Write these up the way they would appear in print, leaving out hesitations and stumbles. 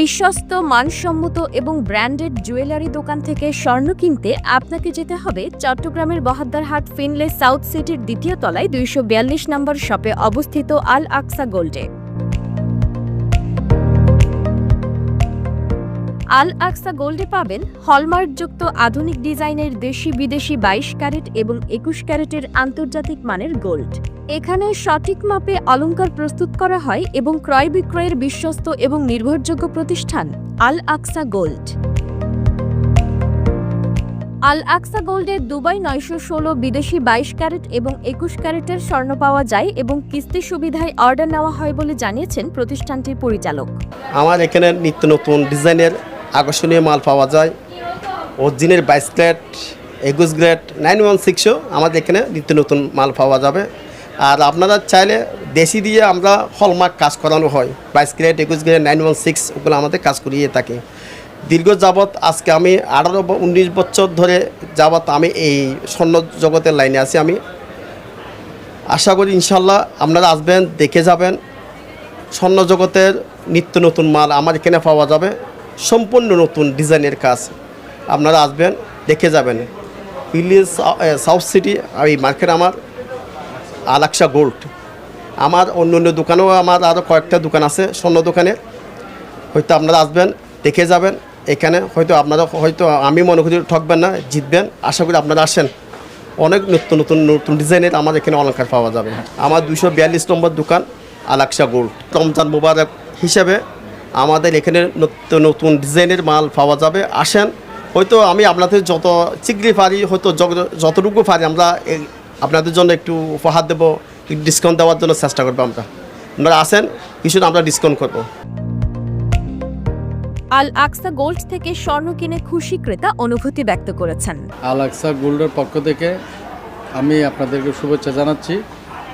বিশ্বস্ত, মানসম্মত এবং ব্র্যান্ডেড জুয়েলারি দোকান থেকে স্বর্ণ কিনতে আপনাকে যেতে হবে চট্টগ্রামের বহদ্দারহাট ফিনলে সাউথ সিটির দ্বিতীয় তলায় 242 নম্বর শপে অবস্থিত আল আকসা গোল্ডে। আল আকসা গোল্ডে পাবেন হলমার্কযুক্ত আধুনিক ডিজাইনের দেশি বিদেশি 22 ক্যারেট এবং 21 ক্যারেটের আন্তর্জাতিক মানের গোল্ড। এখানে সঠিক মাপে অলংকার প্রস্তুত করা হয় এবং ক্রয় বিক্রয়ের বিশ্বস্ত এবং নির্ভরযোগ্য প্রতিষ্ঠান আল আকসা গোল্ড। আল আকসা গোল্ডে দুবাই 916 বিদেশি 22 ক্যারেট এবং 21 ক্যারেটের স্বর্ণ পাওয়া যায় এবং কিস্তি সুবিধায় অর্ডার নেওয়া হয় বলে জানিয়েছেন প্রতিষ্ঠানটির পরিচালক। আমার এখানে নিত্য নতুন ডিজাইনের আকর্ষণীয় মাল পাওয়া যায়। অরিজিনাল 22 ক্যারেট 21 গ্রেড 916 আমাদের এখানে নিত্য নতুন মাল পাওয়া যাবে। আর আপনারা চাইলে দেশি দিয়ে আমরা হলমার্ক কাজ করানো হয়। 22 ক্যারেট 21 গ্রেড 916 ওগুলো আমাদের কাজ করিয়ে থাকি। দীর্ঘ যাবৎ আজকে আমি 18-19 বছর ধরে যাবৎ আমি এই স্বর্ণ জগতের লাইনে আছি। আমি আশা করি ইনশাল্লাহ আপনারা আসবেন, দেখে যাবেন। স্বর্ণ জগতের নিত্য নতুন মাল আমার এখানে পাওয়া যাবে, সম্পূর্ণ নতুন ডিজাইনের কাজ। আপনারা আসবেন, দেখে যাবেন। ফিনলে সাউথ সিটি এই মার্কেট আমার আল আকসা গোল্ড। আমার অন্য অন্য দোকানেও আমার আরও কয়েকটা দোকান আছে স্বর্ণ দোকানের। হয়তো আপনারা আসবেন, দেখে যাবেন। এখানে আপনারা আমি মনে করি ঠকবেন না, জিতবেন। আশা করি আপনারা আসেন। অনেক নতুন নতুন ডিজাইনের আমার এখানে অলংকার পাওয়া যাবে। আমার 242 নম্বর দোকান আল আকসা গোল্ড। রমজান মুবারক হিসেবে আমাদের এখানে নতুন ডিজাইনের মাল পাওয়া যাবে। আসেন, হয়তো আমি আপনাদের যত শীঘ্রই পারি, হয়তো যতটুকু পারি আমরা আপনাদের জন্য একটু উপহার দেবো, ডিসকাউন্ট দেওয়ার জন্য চেষ্টা করবো। আপনারা আসেন, কিছু আমরা ডিসকাউন্ট করবো। আল আকসা গোল্ড থেকে স্বর্ণ কিনে খুশি ক্রেতা অনুভূতি ব্যক্ত করেছেন। আল আকসা গোল্ডের পক্ষ থেকে আমি আপনাদেরকে শুভেচ্ছা জানাচ্ছি।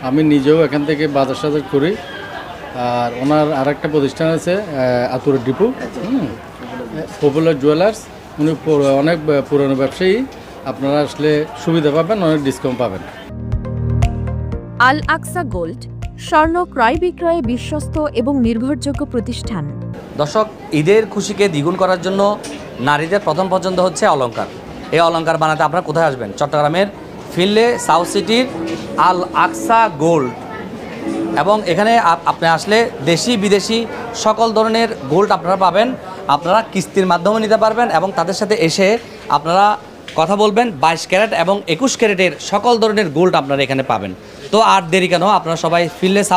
আমি নিজেও এখান থেকে বাজার সাজার করি। আর ওনার আরেকটা প্রতিষ্ঠান আছে আতুরের ডিপু, পপুলার জুয়েলার্স। উনি অনেক পুরনো ব্যবসায়ী। আপনারা আসলে সুবিধা পাবেন, অনেক ডিসকাউন্ট পাবেন। আল আকসা গোল্ড, স্বর্ণ ক্রয় বিক্রয়ে বিশ্বস্ত এবং নির্ভরযোগ্য প্রতিষ্ঠান। দর্শক, ঈদের খুশিকে দ্বিগুণ করার জন্য নারীদের প্রথম পছন্দ হচ্ছে অলংকার। এই অলংকার বানাতে আপনারা কোথায় আসবেন? চট্টগ্রামের ফিনলে সাউথ সিটির আল আকসা গোল্ড। এবং এখানে আপনি আসলে দেশি বিদেশি সকল ধরনের গোল্ড আপনারা পাবেন। আপনারা কিস্তির মাধ্যমে নিতে পারবেন এবং তাদের সাথে এসে আপনারা কথা বলবেন। 22 ক্যারেট এবং 21 ক্যারেটের সকল ধরনের গোল্ড আপনারা এখানে পাবেন। তো আর দেরি কেন, আপনারা সবাই ফিনলে